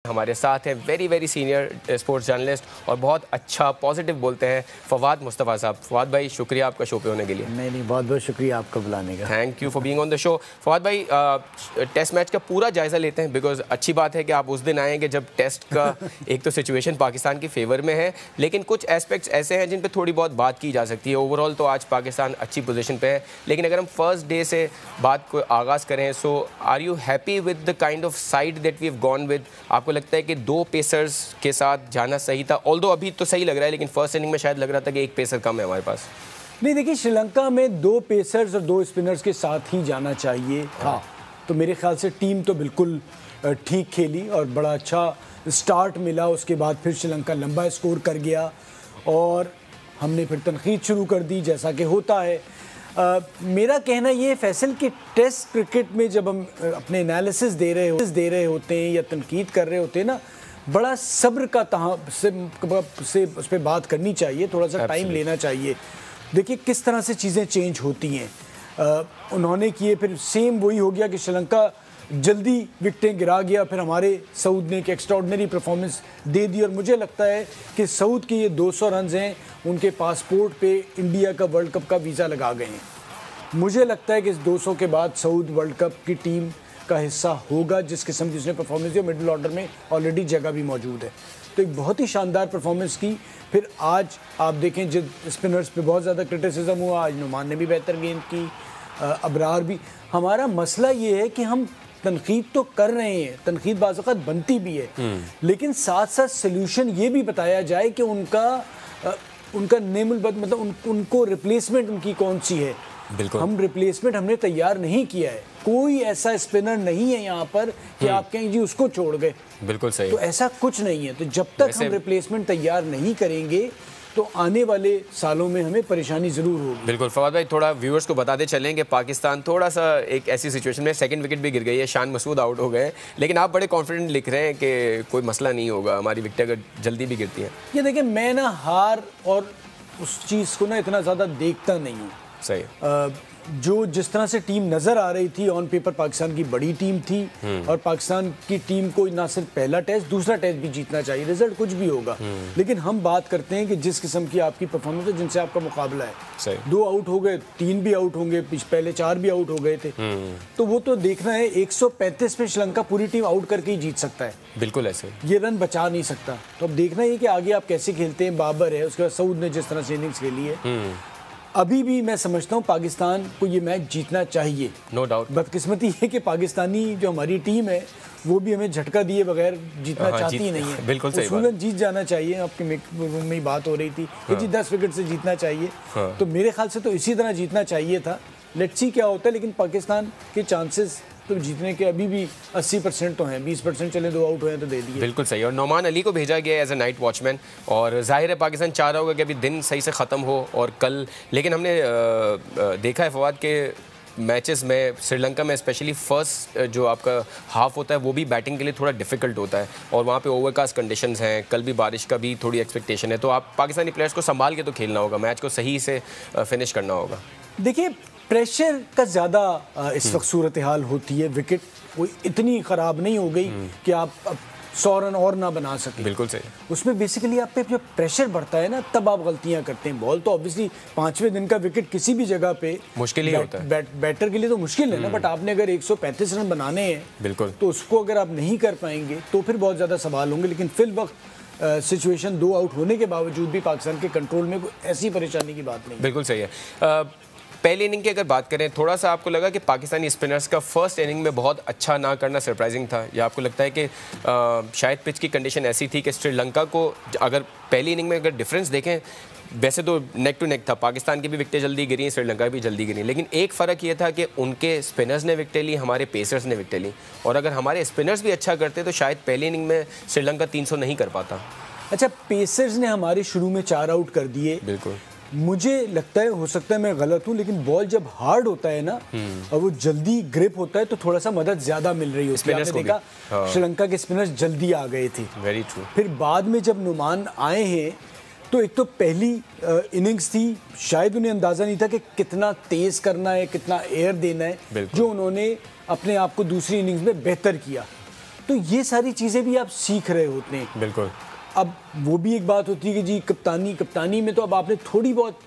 हमारे साथ हैं very very senior sports journalist और बहुत अच्छा पॉजिटिव बोलते हैं फवाद मुस्तफ़ा साहब। फवाद भाई शुक्रिया आपका शो पे होने के लिए। नहीं बहुत बहुत शुक्रिया आपका बुलाने का। Thank you for being on the show. Fawad भाई टेस्ट मैच का पूरा जायज़ा लेते हैं बिकॉज अच्छी बात है कि आप उस दिन आएंगे जब टेस्ट का एक तो सिचुएशन पाकिस्तान की फेवर में है, लेकिन कुछ एस्पेक्ट्स ऐसे हैं जिन पर थोड़ी बहुत बात की जा सकती है। ओवरऑल तो आज पाकिस्तान अच्छी पोजीशन पे है, लेकिन अगर हम फर्स्ट डे से बात को आगाज़ करें, so are you happy with the kind of side that we have gone with? आपको लगता है कि दो पेसर्स के साथ जाना सही था? ऑल्दो अभी तो सही लग रहा है, लेकिन फर्स्ट इनिंग में शायद लग रहा था कि एक पेसर कम है हमारे पास। नहीं देखिए, श्रीलंका में दो पेसर्स और दो स्पिनर्स के साथ ही जाना चाहिए था। तो मेरे ख्याल से टीम तो बिल्कुल ठीक खेली और बड़ा अच्छा स्टार्ट मिला। उसके बाद फिर श्रीलंका लंबा स्कोर कर गया और हमने फिर तनकीद शुरू कर दी, जैसा कि होता है। मेरा कहना ये फैसल कि टेस्ट क्रिकेट में जब हम अपने एनालिसिस दे रहे होते हैं या तनकीद कर रहे होते हैं ना, बड़ा सब्र का से उस पर बात करनी चाहिए, थोड़ा सा टाइम लेना चाहिए। देखिए किस तरह से चीज़ें चेंज होती हैं। उन्होंने किए, फिर सेम वही हो गया कि श्रीलंका जल्दी विकेटें गिरा गया, फिर हमारे सऊद ने एक एक्स्ट्राऑर्डिनरी परफॉर्मेंस दे दी। और मुझे लगता है कि सऊद के ये 200 रन हैं, उनके पासपोर्ट पे इंडिया का वर्ल्ड कप का वीज़ा लगा गए हैं। मुझे लगता है कि इस 200 के बाद सऊद वर्ल्ड कप की टीम का हिस्सा होगा। जिस किस्म की उसने परफॉर्मेंस दी, मिडिल ऑर्डर में ऑलरेडी जगह भी मौजूद है, तो एक बहुत ही शानदार परफॉर्मेंस की। फिर आज आप देखें जब स्पिनर्स पे बहुत ज़्यादा क्रिटिसिज्म हुआ, आज नुमान ने भी बेहतर गेंद की, अबरार भी। हमारा मसला ये है कि हम तनकीद तो कर रहे हैं, तनकीद बाज़ वक़्त बनती भी है, लेकिन साथ साथ सल्यूशन ये भी बताया जाए कि उनका नेमुल बद मतलब उनको रिप्लेसमेंट उनकी कौन सी है। बिल्कुल, हम रिप्लेसमेंट हमने तैयार नहीं किया है। कोई ऐसा स्पिनर नहीं है यहाँ पर कि आप कहें जी उसको छोड़ गए। बिल्कुल सही, तो ऐसा कुछ नहीं है। तो जब तक हम रिप्लेसमेंट तैयार नहीं करेंगे तो आने वाले सालों में हमें परेशानी ज़रूर होगी। बिल्कुल फवाद भाई, थोड़ा व्यूअर्स को बताते चलें कि पाकिस्तान थोड़ा सा एक ऐसी सिचुएशन में सेकंड विकेट भी गिर गई है, शान मसूद आउट हो गए, लेकिन आप बड़े कॉन्फिडेंट लिख रहे हैं कि कोई मसला नहीं होगा, हमारी विकेट अगर जल्दी भी गिरती हैं। ये देखिए, मैं ना हार और उस चीज़ को ना इतना ज़्यादा देखता नहीं हूँ। सही, जो जिस तरह से टीम नज़र आ रही थी ऑन पेपर, पाकिस्तान की बड़ी टीम थी और पाकिस्तान की टीम को ना सिर्फ पहला टेस्ट, दूसरा टेस्ट भी जीतना चाहिए। रिजल्ट कुछ भी होगा, लेकिन हम बात करते हैं कि जिस किस्म की आपकी परफॉर्मेंस है, जिनसे आपका मुकाबला है। सही, 2 आउट हो गए, 3 भी आउट होंगे, पहले 4 भी आउट हो गए थे, तो वो तो देखना है। 135 पे श्रीलंका पूरी टीम आउट करके ही जीत सकता है। बिल्कुल ऐसे, ये रन बचा नहीं सकता। तो अब देखना है कि आगे आप कैसे खेलते हैं। बाबर है, उसके बाद सऊद ने जिस तरह से इनिंग्स खेली है, अभी भी मैं समझता हूँ पाकिस्तान को ये मैच जीतना चाहिए। No doubt. बदकिस्मती है कि पाकिस्तानी जो हमारी टीम है वो भी हमें झटका दिए बगैर जीतना चाहती नहीं है। बिल्कुल सही बात। जीत जाना चाहिए। आपके रूम में ही बात हो रही थी कि जी 10 विकेट से जीतना चाहिए, तो मेरे ख्याल से तो इसी तरह जीतना चाहिए था। लेट्स सी क्या होता है, लेकिन पाकिस्तान के चांसेस तो जीतने के अभी भी 80% तो हैं। 20% चले, 2 आउट हुए तो दे दिए। बिल्कुल सही। और नोमान अली को भेजा गया एज ए नाइट वॉचमैन, और जाहिर है पाकिस्तान चाह रहा होगा कि अभी दिन सही से ख़त्म हो और कल, लेकिन हमने देखा है फवाद के मैचेस में श्रीलंका में स्पेशली फर्स्ट जो आपका हाफ होता है वो भी बैटिंग के लिए थोड़ा डिफिकल्ट होता है, और वहाँ पे ओवरकास्ट कंडीशंस हैं, कल भी बारिश का भी थोड़ी एक्सपेक्टेशन है। तो आप पाकिस्तानी प्लेयर्स को संभाल के तो खेलना होगा, मैच को सही से फिनिश करना होगा। देखिए, प्रेशर का ज़्यादा इस वक्त सूरत हाल होती है। विकेट कोई इतनी ख़राब नहीं हो गई कि आप 100 रन और ना बना सकें। बिल्कुल सही। उसमें बेसिकली आप पे जब प्रेशर बढ़ता है ना, तब आप गलतियां करते हैं। बॉल तो ऑब्वियसली 5वें दिन का विकेट किसी भी जगह पे मुश्किल ही होता है। बैटर के लिए तो मुश्किल है ना, बट आपने अगर 135 रन बनाने हैं, बिल्कुल, तो उसको अगर आप नहीं कर पाएंगे तो फिर बहुत ज़्यादा सवाल होंगे। लेकिन फिल वक्त सिचुएशन 2 आउट होने के बावजूद भी पाकिस्तान के कंट्रोल में कोई ऐसी परेशानी की बात नहीं। बिल्कुल सही है। पहले इनिंग की अगर बात करें, थोड़ा सा आपको लगा कि पाकिस्तानी स्पिनर्स का फर्स्ट इनिंग में बहुत अच्छा ना करना सरप्राइजिंग था, या आपको लगता है कि शायद पिच की कंडीशन ऐसी थी कि श्रीलंका को, अगर पहली इनिंग में अगर डिफरेंस देखें, वैसे तो नेक टू नेक था, पाकिस्तान की भी विकेटें जल्दी गिरी, श्रीलंका भी जल्दी गिरी, लेकिन एक फ़र्क ये था कि उनके स्पिनर्स ने विकेटें ली, हमारे पेसर्स ने विकेटें ली, और अगर हमारे स्पिनर्स भी अच्छा करते तो शायद पहली इनिंग में श्रीलंका 300 नहीं कर पाता। अच्छा, पेसर्स ने हमारे शुरू में 4 आउट कर दिए। बिल्कुल, मुझे लगता है, हो सकता है मैं गलत हूँ, लेकिन बॉल जब हार्ड होता है ना और वो जल्दी ग्रिप होता है तो थोड़ा सा मदद ज़्यादा मिल रही होती है। आपने देखा श्रीलंका के स्पिनर्स जल्दी आ गए थे। Very true. फिर बाद में जब नुमान आए हैं तो एक तो पहली इनिंग्स थी, शायद उन्हें अंदाज़ा नहीं था कि कितना तेज़ करना है, कितना एयर देना है, जो उन्होंने अपने आप को दूसरी इनिंग्स में बेहतर किया। तो ये सारी चीज़ें भी आप सीख रहे होते हैं। बिल्कुल। अब वो भी एक बात होती है कि जी कप्तानी में तो अब आपने थोड़ी बहुत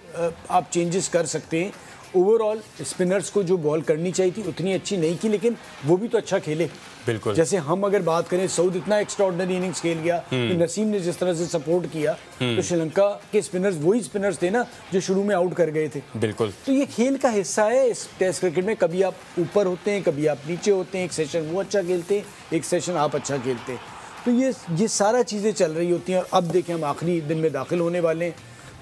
आप चेंजेस कर सकते हैं। ओवरऑल स्पिनर्स को जो बॉल करनी चाहिए थी उतनी अच्छी नहीं की, लेकिन वो भी तो अच्छा खेले। बिल्कुल। जैसे हम अगर बात करें, सऊद इतना एक्स्ट्राऑर्डिनरी इनिंग्स खेल गया कि नसीम ने जिस तरह से सपोर्ट किया, तो श्रीलंका के स्पिनर्स वही स्पिनर्स थे ना जो शुरू में आउट कर गए थे। बिल्कुल। तो ये खेल का हिस्सा है इस टेस्ट क्रिकेट में। कभी आप ऊपर होते हैं, कभी आप नीचे होते हैं। एक सेशन वो अच्छा खेलते हैं, एक सेशन आप अच्छा खेलते हैं। तो ये सारा चीज़ें चल रही होती हैं। और अब देखें, हम आखिरी दिन में दाखिल होने वाले हैं,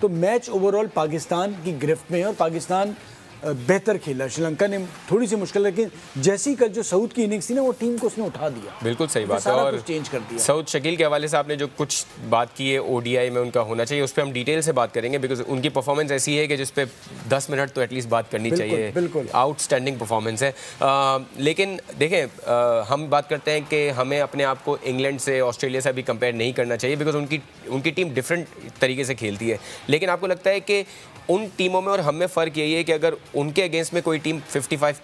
तो मैच ओवरऑल पाकिस्तान की गिरफ्त में है और पाकिस्तान बेहतर खेला। श्रीलंका ने थोड़ी सी मुश्किल, लेकिन जैसी कल जो सऊद की इनिंग्स थी ना, वो टीम को उसने उठा दिया। बिल्कुल सही बात है। और चेंज कर दिया। सऊद शकील के हवाले से आपने जो कुछ बात की है ओडीआई में उनका होना चाहिए, उस पर हम डिटेल से बात करेंगे, बिकॉज उनकी परफॉर्मेंस ऐसी है कि जिस पे 10 मिनट तो एटलीस्ट बात करनी चाहिए। बिल्कुल आउटस्टैंडिंग परफॉर्मेंस है। लेकिन देखें, हम बात करते हैं कि हमें अपने आप को इंग्लैंड से, ऑस्ट्रेलिया से अभी कंपेयर नहीं करना चाहिए, बिकॉज उनकी टीम डिफरेंट तरीके से खेलती है। लेकिन आपको लगता है कि उन टीमों में और हम में फ़र्क यही है कि अगर उनके अगेंस्ट में कोई टीम 55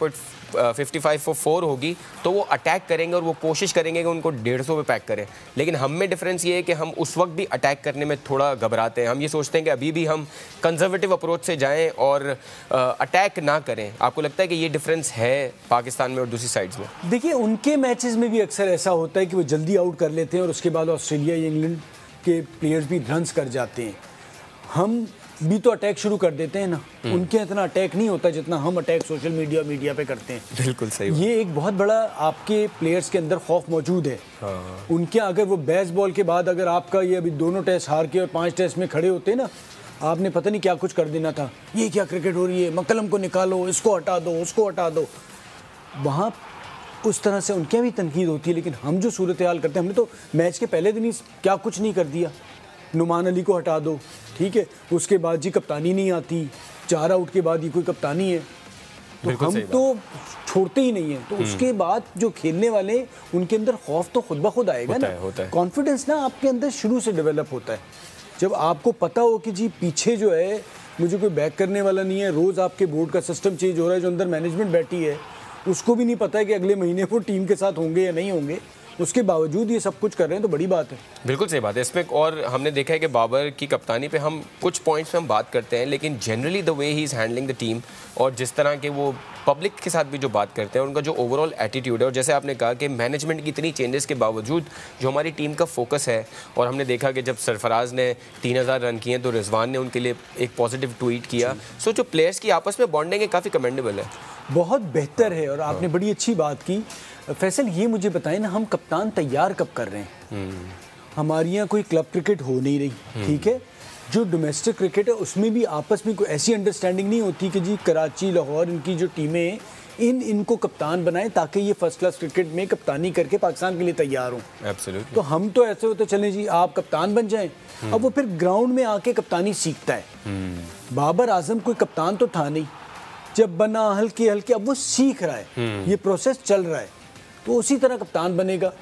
for 4 होगी तो वो अटैक करेंगे और वो कोशिश करेंगे कि उनको 150 पे पैक करें। लेकिन हम में डिफरेंस ये है कि हम उस वक्त भी अटैक करने में थोड़ा घबराते हैं। हम ये सोचते हैं कि अभी भी हम कंजर्वेटिव अप्रोच से जाएं और अटैक ना करें। आपको लगता है कि ये डिफरेंस है पाकिस्तान में और दूसरी साइड्स में? देखिए, उनके मैचेस में भी अक्सर ऐसा होता है कि वो जल्दी आउट कर लेते हैं और उसके बाद ऑस्ट्रेलिया या इंग्लैंड के प्लेयर्स भी रन्स कर जाते हैं। हम भी तो अटैक शुरू कर देते हैं ना, उनके इतना अटैक नहीं होता जितना हम अटैक सोशल मीडिया पे करते हैं। बिल्कुल सही। ये एक बहुत बड़ा आपके प्लेयर्स के अंदर खौफ मौजूद है। हाँ। उनके अगर वो बेसबॉल के बाद अगर आपका ये अभी दोनों टेस्ट हार के और 5 टेस्ट में खड़े होते ना, आपने पता नहीं क्या कुछ कर देना था। ये क्या क्रिकेट हो रही है, मक्कलम को निकालो, इसको हटा दो, उसको हटा दो। वहाँ उस तरह से उनके भी तनकीद होती है। लेकिन हम जो सूरत हाल करते हैं, हमने तो मैच के पहले दिन ही क्या कुछ नहीं कर दिया। नुमान अली को हटा दो, ठीक है, उसके बाद जी कप्तानी नहीं आती, 4 आउट के बाद ये कोई कप्तानी है, तो हम तो छोड़ते ही नहीं है। तो उसके बाद जो खेलने वाले, उनके अंदर खौफ तो खुद ब खुद आएगा ना। कॉन्फिडेंस ना आपके अंदर शुरू से डेवलप होता है। जब आपको पता हो कि जी पीछे जो है मुझे कोई बैक करने वाला नहीं है, रोज़ आपके बोर्ड का सिस्टम चेंज हो रहा है, जो अंदर मैनेजमेंट बैठी है उसको भी नहीं पता है कि अगले महीने वो टीम के साथ होंगे या नहीं होंगे, उसके बावजूद ये सब कुछ कर रहे हैं, तो बड़ी बात है। बिल्कुल सही बात है इसमें। और हमने देखा है कि बाबर की कप्तानी पे हम कुछ पॉइंट्स पे हम बात करते हैं, लेकिन generally the way he is handling the team और जिस तरह के वो पब्लिक के साथ भी जो बात करते हैं, उनका जो ओवरऑल एटीट्यूड है, और जैसे आपने कहा कि मैनेजमेंट की इतनी चेंजेस के बावजूद जो हमारी टीम का फोकस है, और हमने देखा कि जब सरफराज ने 3000 रन किए तो रिजवान ने उनके लिए एक पॉजिटिव ट्वीट किया। सो जो प्लेयर्स की आपस में बॉन्डिंग है काफ़ी कमेंडेबल है, बहुत बेहतर है। और आपने बड़ी अच्छी बात की। फैसल, ये मुझे बताएं ना, हम कप्तान तैयार कब कर रहे हैं? हमारे यहाँ कोई क्लब क्रिकेट हो नहीं रही, ठीक है, जो डोमेस्टिक क्रिकेट है उसमें भी आपस में कोई ऐसी अंडरस्टैंडिंग नहीं होती कि जी कराची, लाहौर, इनकी जो टीमें हैं इनको कप्तान बनाएं ताकि ये फर्स्ट क्लास क्रिकेट में कप्तानी करके पाकिस्तान के लिए तैयार हों। एब्सोल्युटली। तो हम तो ऐसे होते चलें जी आप कप्तान बन जाएं। अब वो फिर ग्राउंड में आके कप्तानी सीखता है। बाबर आजम कोई कप्तान तो था नहीं, जब बना हल्के हल्के, अब वो सीख रहा है, ये प्रोसेस चल रहा है, तो उसी तरह कप्तान बनेगा।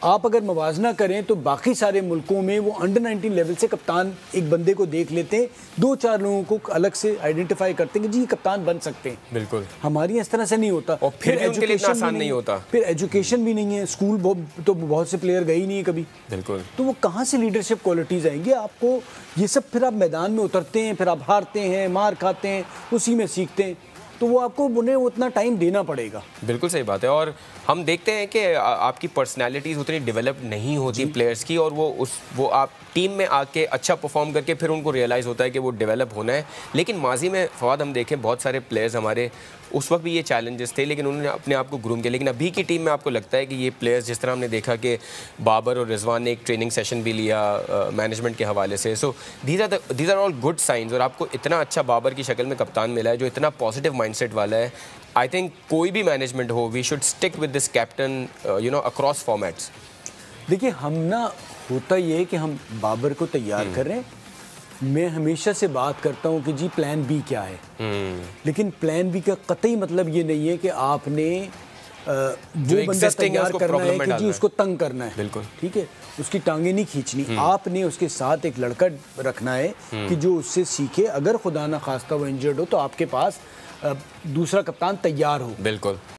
आप अगर मवाजना करें तो बाकी सारे मुल्कों में वो अंडर 19 लेवल से कप्तान एक बंदे को देख लेते हैं, 2-4 लोगों को अलग से आइडेंटिफाई करते हैं कि जी कप्तान बन सकते हैं। बिल्कुल। हमारी इस तरह से नहीं होता। और फिर उनके लिए इतना आसान नहीं होता। फिर एजुकेशन भी नहीं है, स्कूल तो बहुत से प्लेयर गए ही नहीं है कभी। बिल्कुल। तो वो कहाँ से लीडरशिप क्वालिटीज़ आएंगी आपको? ये सब फिर आप मैदान में उतरते हैं, फिर आप हारते हैं, मार खाते हैं, उसी में सीखते हैं, तो वो आपको उन्हें उतना टाइम देना पड़ेगा। बिल्कुल सही बात है। और हम देखते हैं कि आपकी पर्सनैलिटीज़ उतनी डेवलप नहीं होती प्लेयर्स की, और वो आप टीम में आके अच्छा परफॉर्म करके फिर उनको रियलाइज़ होता है कि वो डेवलप होना है। लेकिन माजी में फवाद हम देखें बहुत सारे प्लेयर्स हमारे उस वक्त भी ये चैलेंजेस थे, लेकिन उन्होंने अपने आप को ग्रूम किया। लेकिन अभी की टीम में आपको लगता है कि ये प्लेयर्स, जिस तरह हमने देखा कि बाबर और रिजवान ने एक ट्रेनिंग सेशन भी लिया मैनेजमेंट के हवाले से, so these are all good signs. और आपको इतना अच्छा बाबर की शक्ल में कप्तान मिला है जो इतना पॉजिटिव माइंडसेट वाला है। आई थिंक कोई भी मैनेजमेंट हो, we should stick with this captain across formats. देखिए, हम ना होता ये है कि हम बाबर को तैयार कर रहे हैं। मैं हमेशा से बात करता हूँ कि जी प्लान बी क्या है, लेकिन प्लान बी का कतई मतलब ये नहीं है कि आपने वो बंदा तैयार करना है कि जी उसको तंग करना है। बिल्कुल, ठीक है, उसकी टांगे नहीं खींचनी। आपने उसके साथ एक लड़का रखना है कि जो उससे सीखे। अगर खुदा ना खास्ता वो इंजर्ड हो तो आपके पास दूसरा कप्तान तैयार हो। बिल्कुल।